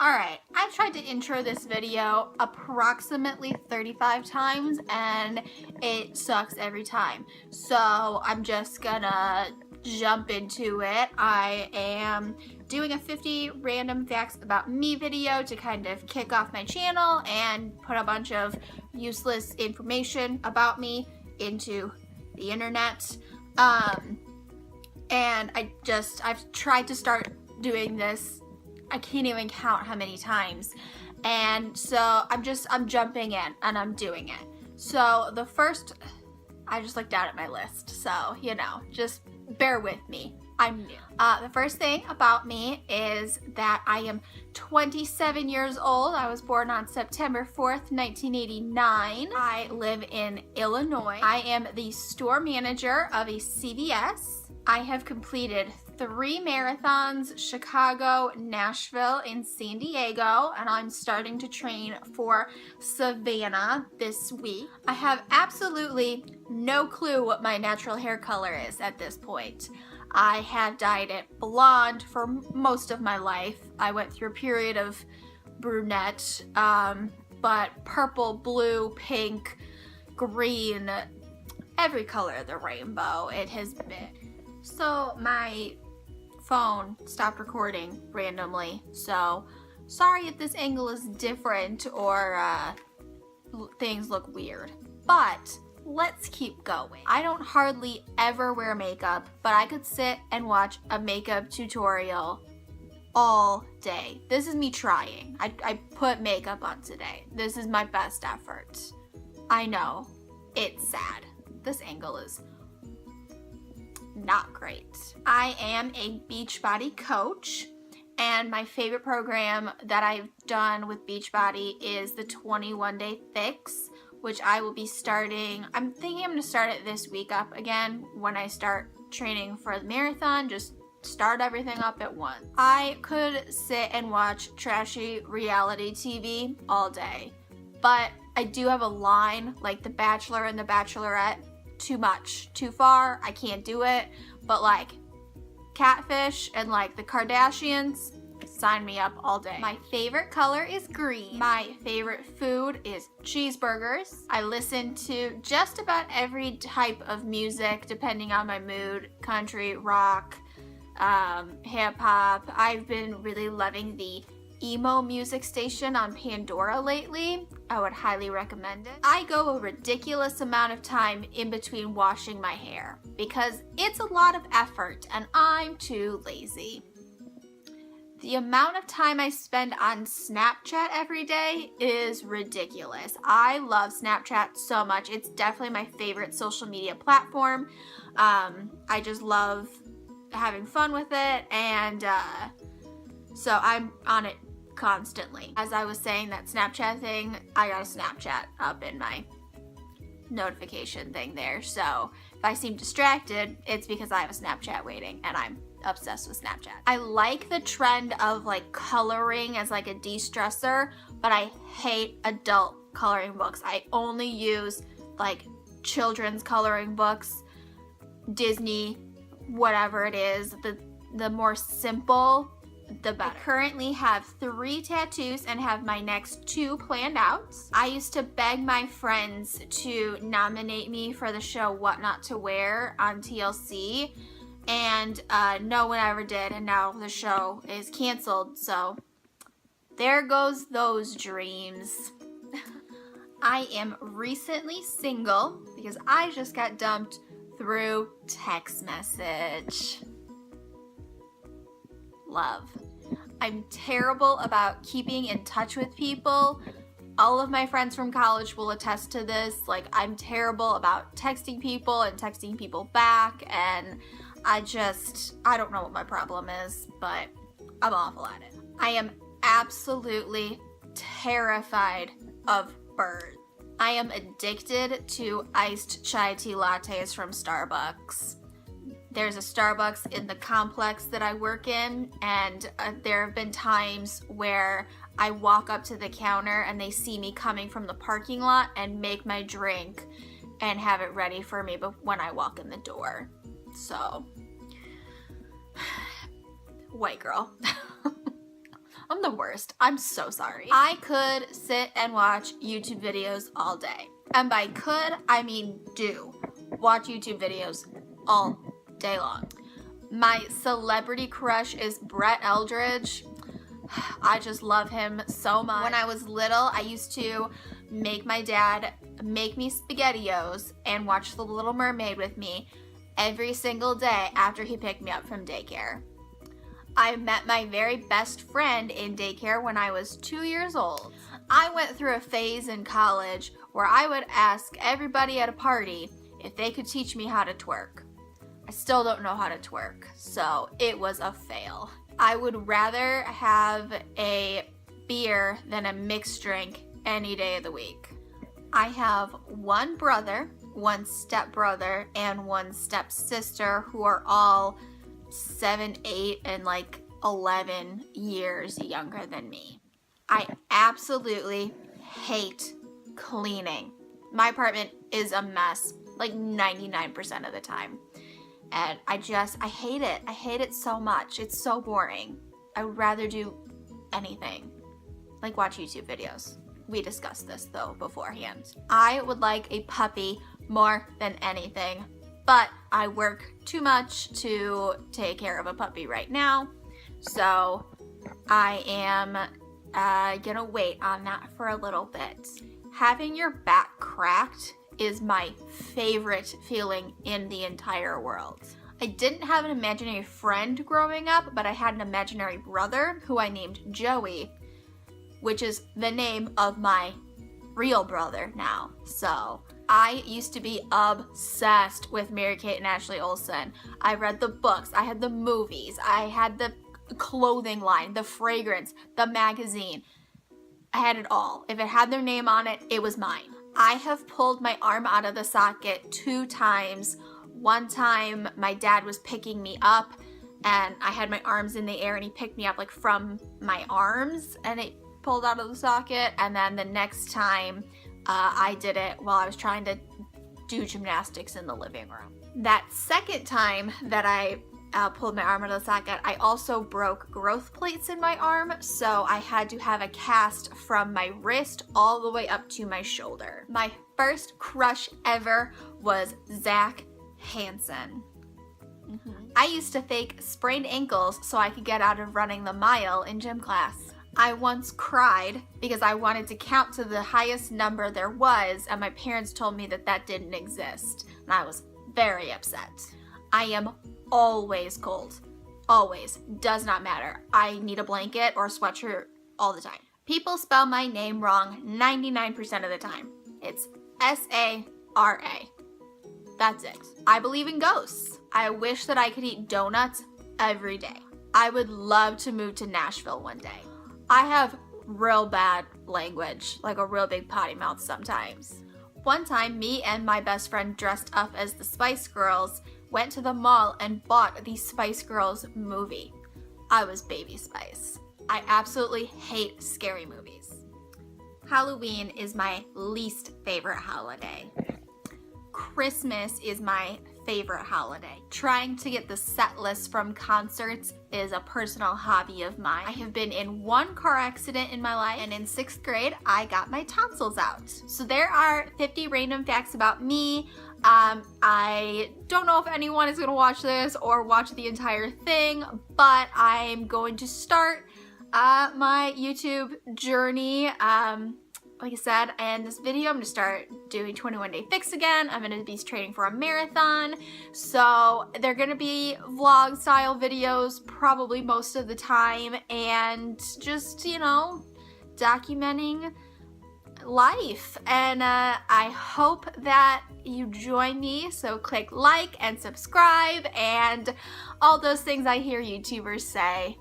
Alright, I've tried to intro this video approximately 35 times and it sucks every time. So I'm just gonna jump into it. I am doing a 50 random facts about me video to kind of kick off my channel and put a bunch of useless information about me into the internet. And I've tried to start doing this. I can't even count how many times. And so I'm jumping in and I'm doing it. So the first, I just looked down at my list. So, just bear with me. I'm new. The first thing about me is that I am 27 years old. I was born on September 4th, 1989. I live in Illinois. I am the store manager of a CVS. I have completed 3 marathons, Chicago, Nashville, and San Diego, and I'm starting to train for Savannah this week. I have absolutely no clue what my natural hair color is at this point. I have dyed it blonde for most of my life. I went through a period of brunette, but purple, blue, pink, green, every color of the rainbow it has been. So my phone stopped recording randomly, so sorry if this angle is different or things look weird, but let's keep going. I don't hardly ever wear makeup, but I could sit and watch a makeup tutorial all day. This is me trying. I put makeup on today. This is my best effort. I know, it's sad. This angle is not great. I am a Beachbody coach, and my favorite program that I've done with Beachbody is the 21-day fix, which I will be starting. I'm thinking I'm going to start it this week up again when I start training for the marathon. Just start everything up at once. I could sit and watch trashy reality TV all day, but I do have a line like The Bachelor and The Bachelorette. Too much, too far, I can't do it, but like Catfish and like the Kardashians, sign me up all day. My favorite color is green. My favorite food is cheeseburgers. I listen to just about every type of music depending on my mood: country, rock, hip hop. I've been really loving the emo music station on Pandora lately. I would highly recommend it. I go a ridiculous amount of time in between washing my hair because it's a lot of effort and I'm too lazy. The amount of time I spend on Snapchat every day is ridiculous. I love Snapchat so much. It's definitely my favorite social media platform. I just love having fun with it, and so I'm on it constantly. As I was saying, that Snapchat thing, I got a Snapchat up in my notification thing there, so if I seem distracted, it's because I have a Snapchat waiting and I'm obsessed with Snapchat. I like the trend of like coloring as like a de-stressor, but I hate adult coloring books. I only use like children's coloring books, Disney, whatever it is. The more simple, the better. I currently have 3 tattoos and have my next 2 planned out. I used to beg my friends to nominate me for the show What Not to Wear on TLC, and no one ever did, and now the show is canceled, so there goes those dreams. I am recently single because I just got dumped through text message. Love. I'm terrible about keeping in touch with people. All of my friends from college will attest to this. Like, I'm terrible about texting people and texting people back, and I don't know what my problem is, but I'm awful at it. I am absolutely terrified of birds. I am addicted to iced chai tea lattes from Starbucks. There's a Starbucks in the complex that I work in, and there have been times where I walk up to the counter and they see me coming from the parking lot and make my drink and have it ready for me when I walk in the door. So, white girl. I'm the worst. I'm so sorry. I could sit and watch YouTube videos all day. And by could, I mean do. Watch YouTube videos all day long. My celebrity crush is Brett Eldredge. I just love him so much. When I was little, I used to make my dad make me SpaghettiOs and watch The Little Mermaid with me every single day after he picked me up from daycare. I met my very best friend in daycare when I was 2 years old. I went through a phase in college where I would ask everybody at a party if they could teach me how to twerk. I still don't know how to twerk, so it was a fail. I would rather have a beer than a mixed drink any day of the week. I have one brother, one stepbrother, and one stepsister who are all 7, 8, and like 11 years younger than me. I absolutely hate cleaning. My apartment is a mess, like 99% of the time. And I hate it. I hate it so much. It's so boring. I would rather do anything, like watch YouTube videos. We discussed this though beforehand. I would like a puppy more than anything, but I work too much to take care of a puppy right now. So I am gonna wait on that for a little bit. Having your back cracked is my favorite feeling in the entire world. I didn't have an imaginary friend growing up, but I had an imaginary brother who I named Joey, which is the name of my real brother now. So I used to be obsessed with Mary-Kate and Ashley Olsen. I read the books, I had the movies, I had the clothing line, the fragrance, the magazine. I had it all. If it had their name on it, it was mine. I have pulled my arm out of the socket 2 times. One time my dad was picking me up and I had my arms in the air and he picked me up like from my arms and it pulled out of the socket. And then the next time I did it while I was trying to do gymnastics in the living room. That second time that I pulled my arm out of the socket, I also broke growth plates in my arm, so I had to have a cast from my wrist all the way up to my shoulder. My first crush ever was Zach Hansen. I used to fake sprained ankles so I could get out of running the mile in gym class. I once cried because I wanted to count to the highest number there was, and my parents told me that that didn't exist, and I was very upset. I am always cold. Always. Does not matter. I need a blanket or a sweatshirt all the time. People spell my name wrong 99% of the time. It's S-A-R-A. That's it. I believe in ghosts. I wish that I could eat donuts every day. I would love to move to Nashville one day. I have real bad language, like a real big potty mouth sometimes. One time, me and my best friend dressed up as the Spice Girls went to the mall and bought the Spice Girls movie. I was Baby Spice. I absolutely hate scary movies. Halloween is my least favorite holiday. Christmas is my favorite holiday. Trying to get the set list from concerts is a personal hobby of mine. I have been in 1 car accident in my life, and in 6th grade, I got my tonsils out. So there are 50 random facts about me. I don't know if anyone is gonna watch this or watch the entire thing, but I'm going to start my YouTube journey. Like I said, in this video, I'm gonna start doing 21 Day Fix again. I'm gonna be training for a marathon. So they're gonna be vlog style videos probably most of the time, and just, you know, documenting life. And I hope that you join me. So click like and subscribe and all those things I hear YouTubers say.